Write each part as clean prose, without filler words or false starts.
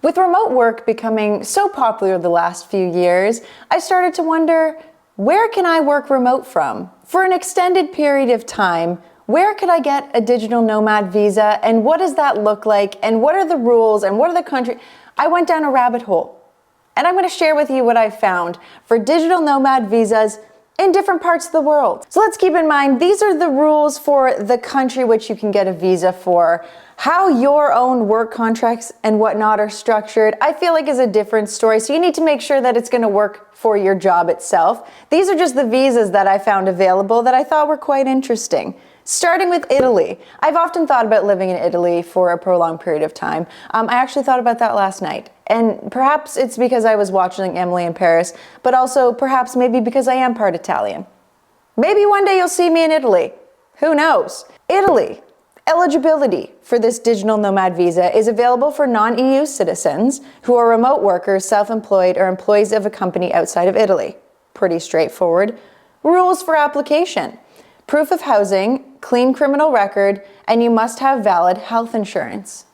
With remote work becoming so popular the last few years, I started to wonder, where can I work remote from? For an extended period of time, where could I get a digital nomad visa, and what does that look like, and what are the rules, and what are the countries? I went down a rabbit hole, and I'm going to share with you what I found for digital nomad visas in different parts of the world. So let's keep in mind, these are the rules for the country which you can get a visa for. How your own work contracts and whatnot are structured, I feel like is a different story. So you need to make sure that it's going to work for your job itself. These are just the visas that I found available that I thought were quite interesting. Starting with Italy. I've often thought about living in Italy for a prolonged period of time. I actually thought about that last night. And perhaps it's because I was watching Emily in Paris, but also perhaps maybe because I am part Italian. Maybe one day you'll see me in Italy. Who knows? Italy. Eligibility for this digital nomad visa is available for non-EU citizens who are remote workers, self-employed, or employees of a company outside of Italy. Pretty straightforward. Rules for application. Proof of housing, clean criminal record, and you must have valid health insurance.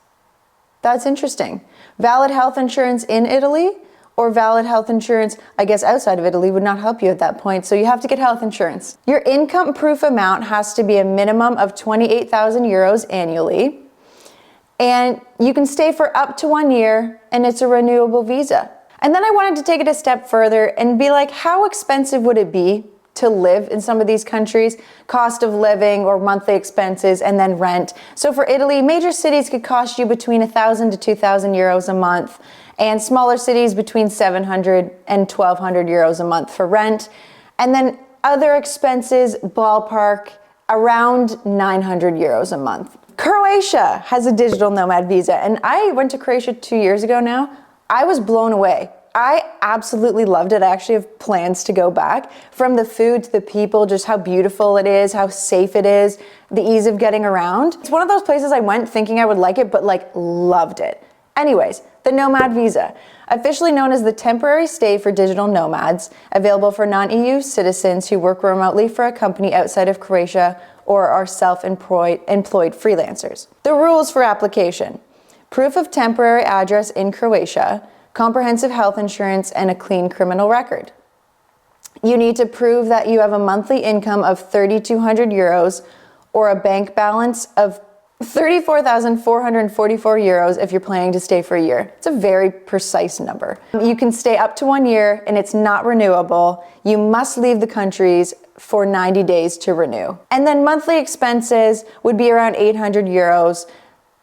That's interesting. Valid health insurance in Italy or valid health insurance, I guess, outside of Italy would not help you at that point, so you have to get health insurance. Your income proof amount has to be a minimum of 28,000 euros annually, and you can stay for up to 1 year, and it's a renewable visa. And then I wanted to take it a step further and be like, how expensive would it be to live in some of these countries? Cost of living or monthly expenses, and then rent. So for Italy, major cities could cost you between 1,000 to 2,000 euros a month, and smaller cities between 700 and 1,200 euros a month for rent. And then other expenses, ballpark, around 900 euros a month. Croatia has a digital nomad visa, and I went to Croatia 2 years ago now. I was blown away. I absolutely loved it. I actually have plans to go back. From the food to the people, just how beautiful it is, how safe it is, the ease of getting around. It's one of those places I went thinking I would like it, but loved it. Anyways, the Nomad Visa, officially known as the temporary stay for digital nomads, available for non-EU citizens who work remotely for a company outside of Croatia or are self-employed freelancers. The rules for application: proof of temporary address in Croatia, comprehensive health insurance, and a clean criminal record. You need to prove that you have a monthly income of 3,200 euros or a bank balance of 34,444 euros if you're planning to stay for a year. It's a very precise number. You can stay up to 1 year and it's not renewable. You must leave the countries for 90 days to renew. And then monthly expenses would be around 800 euros.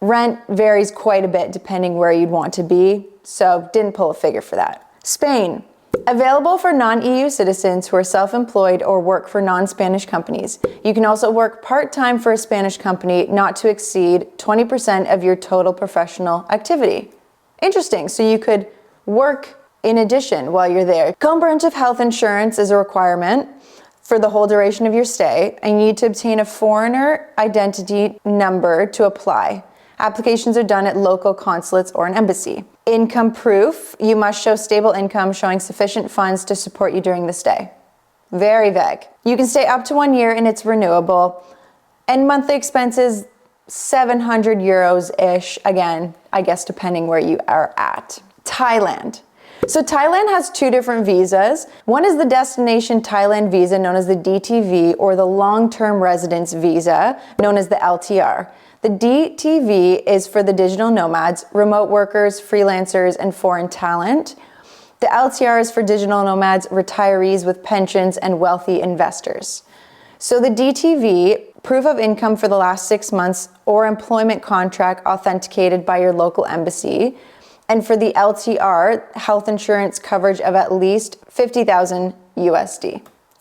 Rent varies quite a bit depending where you'd want to be, so didn't pull a figure for that. Spain, available for non-EU citizens who are self-employed or work for non-Spanish companies. You can also work part-time for a Spanish company, not to exceed 20% of your total professional activity. Interesting, so you could work in addition while you're there. Comprehensive health insurance is a requirement for the whole duration of your stay, and you need to obtain a foreigner identity number to apply. Applications are done at local consulates or an embassy. Income proof: you must show stable income showing sufficient funds to support you during the stay. Very vague. You can stay up to 1 year and it's renewable. And monthly expenses, 700 euros-ish, again, I guess depending where you are at. Thailand. So Thailand has 2 different visas. One is the Destination Thailand visa, known as the DTV, or the Long-Term Residence visa, known as the LTR. The DTV is for the digital nomads, remote workers, freelancers, and foreign talent. The LTR is for digital nomads, retirees with pensions, and wealthy investors. So the DTV, proof of income for the last 6 months or employment contract authenticated by your local embassy. And for the LTR, health insurance coverage of at least 50,000 USD.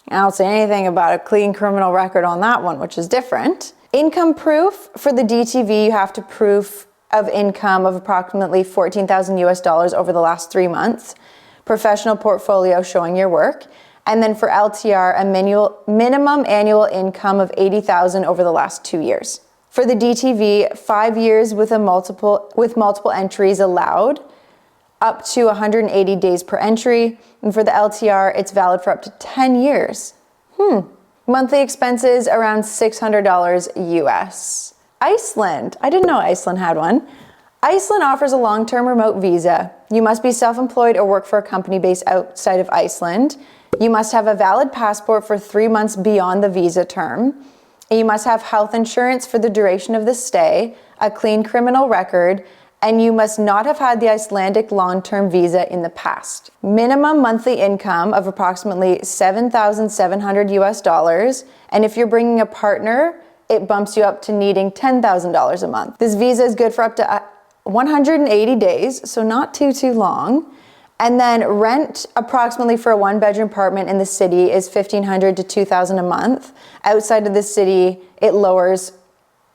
I don't say anything about a clean criminal record on that one, which is different. Income proof: for the DTV, you have to proof of income of approximately 14,000 US dollars over the last 3 months. Professional portfolio showing your work. And then for LTR, a minimum annual income of 80,000 over the last 2 years. For the DTV, 5 years with multiple entries allowed, up to 180 days per entry. And for the LTR, it's valid for up to 10 years. Monthly expenses around $600 US. Iceland. I didn't know Iceland had one. Iceland offers a long-term remote visa. You must be self-employed or work for a company based outside of Iceland. You must have a valid passport for 3 months beyond the visa term. And you must have health insurance for the duration of the stay, a clean criminal record, and you must not have had the Icelandic long-term visa in the past. Minimum monthly income of approximately $7,700 US, and if you're bringing a partner, it bumps you up to needing $10,000 a month. This visa is good for up to 180 days, so not too long. And then rent approximately for a 1-bedroom apartment in the city is $1,500 to $2,000 a month. Outside of the city, it lowers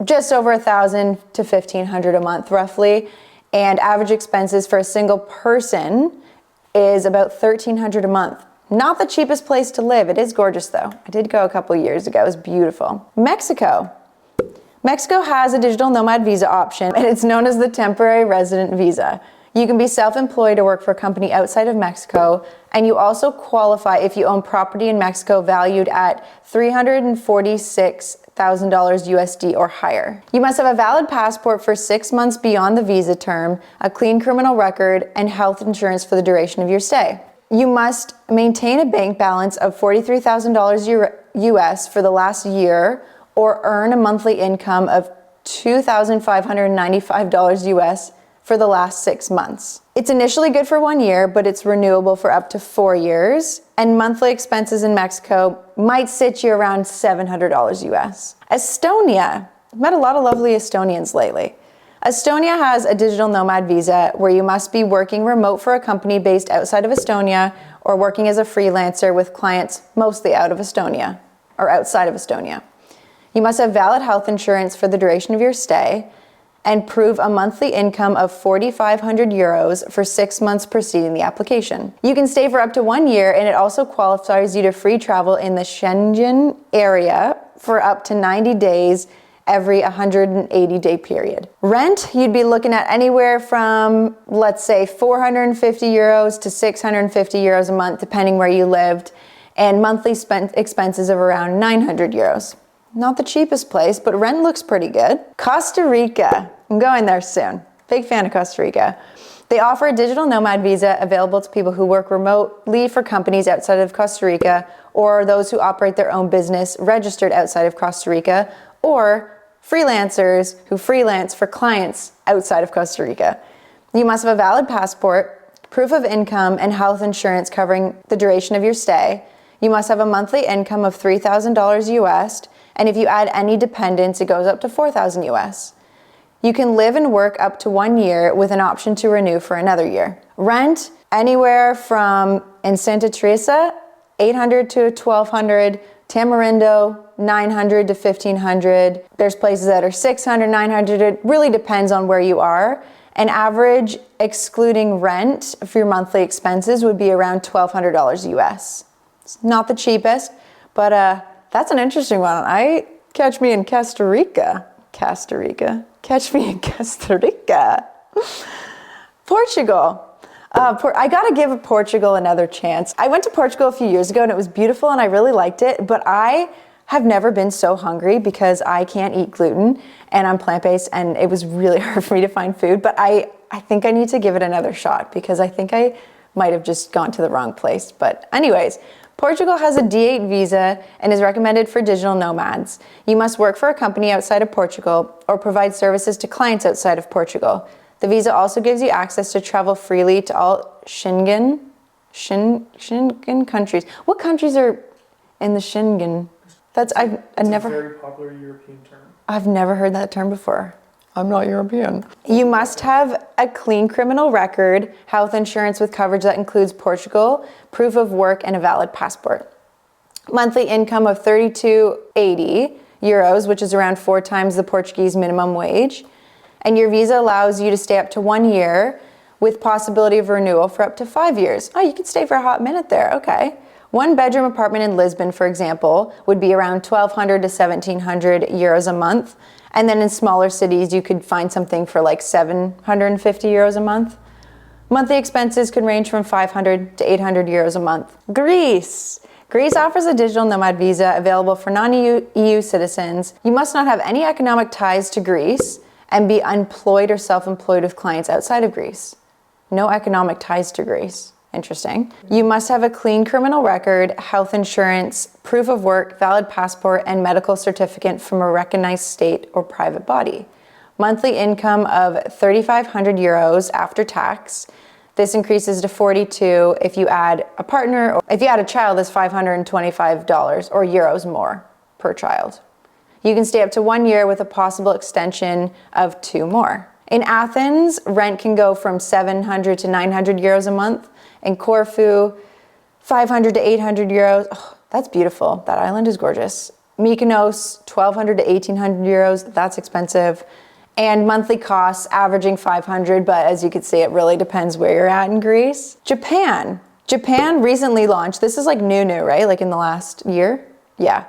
just over $1,000 to $1,500 a month roughly. And average expenses for a single person is about $1,300 a month. Not the cheapest place to live. It is gorgeous though. I did go a couple years ago. It was beautiful. Mexico. Mexico has a digital nomad visa option, and it's known as the temporary resident visa. You can be self-employed or work for a company outside of Mexico, and you also qualify if you own property in Mexico valued at $346,000 USD or higher. You must have a valid passport for 6 months beyond the visa term, a clean criminal record, and health insurance for the duration of your stay. You must maintain a bank balance of $43,000 US for the last year, or earn a monthly income of $2,595 US for the last 6 months. It's initially good for 1 year, but it's renewable for up to 4 years, and monthly expenses in Mexico might sit you around $700 US. Estonia. I've met a lot of lovely Estonians lately. Estonia has a digital nomad visa where you must be working remote for a company based outside of Estonia or working as a freelancer with clients mostly out of Estonia or outside of Estonia. You must have valid health insurance for the duration of your stay and prove a monthly income of 4,500 euros for 6 months preceding the application. You can stay for up to 1 year, and it also qualifies you to free travel in the Schengen area for up to 90 days every 180-day period. Rent, you'd be looking at anywhere from, let's say, 450 euros to 650 euros a month, depending where you lived, and monthly expenses of around 900 euros. Not the cheapest place, but rent looks pretty good. Costa Rica. I'm going there soon. Big fan of Costa Rica. They offer a digital nomad visa available to people who work remotely for companies outside of Costa Rica, or those who operate their own business registered outside of Costa Rica, or freelancers who freelance for clients outside of Costa Rica. You must have a valid passport, proof of income, and health insurance covering the duration of your stay. You must have a monthly income of $3,000 US, and if you add any dependents, it goes up to $4,000 US. You can live and work up to 1 year with an option to renew for another year. Rent, anywhere from in Santa Teresa, $800 to $1,200, Tamarindo, $900 to $1,500. There's places that are $600, $900. It really depends on where you are. An average, excluding rent, for your monthly expenses would be around $1,200 US. It's not the cheapest, but that's an interesting one. Catch me in Costa Rica. Catch me in Costa Rica. Portugal. I gotta give Portugal another chance. I went to Portugal a few years ago and it was beautiful and I really liked it, but I have never been so hungry because I can't eat gluten and I'm plant-based, and it was really hard for me to find food, but I think I need to give it another shot because I think I might have just gone to the wrong place. But anyways, Portugal has a D8 visa and is recommended for digital nomads. You must work for a company outside of Portugal or provide services to clients outside of Portugal. The visa also gives you access to travel freely to all Schengen countries. What countries are in the Schengen? It's a very popular European term. I've never heard that term before. I'm not European. You must have a clean criminal record, health insurance with coverage that includes Portugal, proof of work, and a valid passport. Monthly income of 32.80 euros, which is around 4 times the Portuguese minimum wage. And your visa allows you to stay up to 1 year with possibility of renewal for up to 5 years. Oh, you could stay for a hot minute there, okay. 1-bedroom apartment in Lisbon, for example, would be around 1,200 to 1,700 euros a month. And then in smaller cities, you could find something for like 750 euros a month. Monthly expenses could range from 500 to 800 euros a month. Greece. Greece offers a digital nomad visa available for non-EU citizens. You must not have any economic ties to Greece, and be employed or self-employed with clients outside of Greece. No economic ties to Greece. Interesting. You must have a clean criminal record, health insurance, proof of work, valid passport, and medical certificate from a recognized state or private body. Monthly income of 3,500 euros after tax. This increases to 42 if you add a partner, or if you add a child, it's $525 or euros more per child. You can stay up to 1 year with a possible extension of 2 more. In Athens, rent can go from 700 to 900 euros a month. In Corfu, 500 to 800 euros. Oh, that's beautiful. That island is gorgeous. Mykonos, 1,200 to 1,800 euros. That's expensive. And monthly costs averaging 500, but as you can see, it really depends where you're at in Greece. Japan. Japan recently launched, this is like new, right? Like in the last year? Yeah.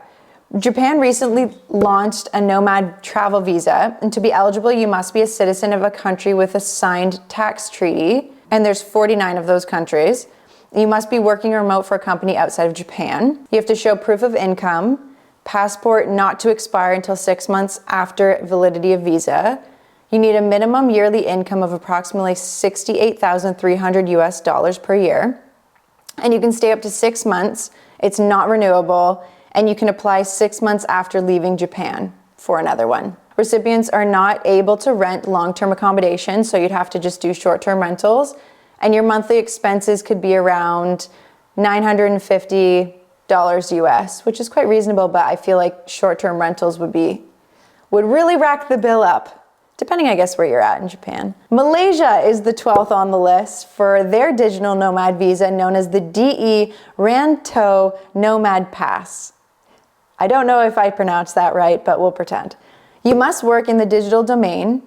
Japan recently launched a nomad travel visa, and to be eligible, you must be a citizen of a country with a signed tax treaty, and there's 49 of those countries. You must be working remote for a company outside of Japan. You have to show proof of income, passport not to expire until 6 months after validity of visa. You need a minimum yearly income of approximately 68,300 US dollars per year, and you can stay up to 6 months. It's not renewable. And you can apply 6 months after leaving Japan for another one. Recipients are not able to rent long-term accommodation, so you'd have to just do short-term rentals. And your monthly expenses could be around $950 US, which is quite reasonable, but I feel like short-term rentals would really rack the bill up, depending, I guess, where you're at in Japan. Malaysia is the 12th on the list for their digital nomad visa, known as the DE Rantau Nomad Pass. I don't know if I pronounced that right, but we'll pretend. You must work in the digital domain.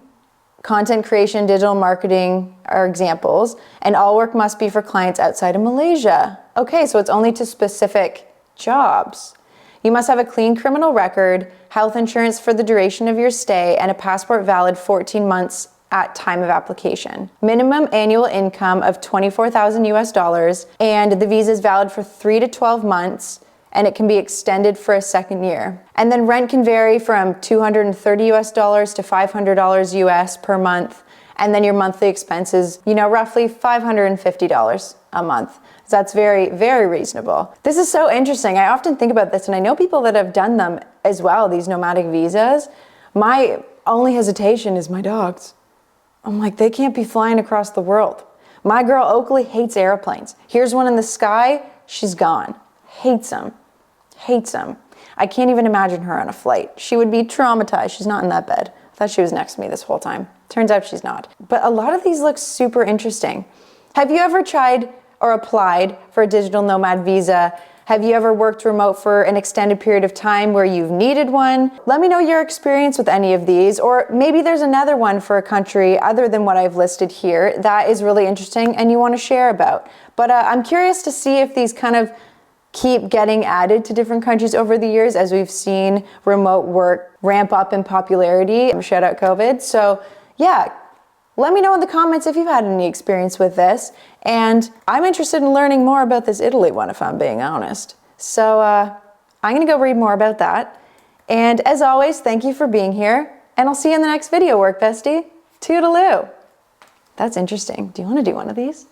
Content creation, digital marketing are examples, and all work must be for clients outside of Malaysia. Okay, so it's only to specific jobs. You must have a clean criminal record, health insurance for the duration of your stay, and a passport valid 14 months at time of application. Minimum annual income of 24,000 US dollars, and the visa is valid for 3 to 12 months, and it can be extended for a second year. And then rent can vary from 230 US dollars to $500 US per month. And then your monthly expenses, roughly $550 a month. So that's very, very reasonable. This is so interesting. I often think about this, and I know people that have done them as well, these nomadic visas. My only hesitation is my dogs. I'm like, they can't be flying across the world. My girl Oakley hates airplanes. Here's one in the sky, she's gone. Hates them. I can't even imagine her on a flight. She would be traumatized. She's not in that bed. I thought she was next to me this whole time. Turns out she's not. But a lot of these look super interesting. Have you ever tried or applied for a digital nomad visa? Have you ever worked remote for an extended period of time where you've needed one? Let me know your experience with any of these, or maybe there's another one for a country other than what I've listed here that is really interesting and you want to share about. But I'm curious to see if these kind of keep getting added to different countries over the years as we've seen remote work ramp up in popularity. Shout out COVID. So yeah, let me know in the comments if you've had any experience with this. And I'm interested in learning more about this Italy one, if I'm being honest. So I'm gonna go read more about that. And as always, thank you for being here. And I'll see you in the next video, work bestie. Toodaloo. That's interesting. Do you wanna do one of these?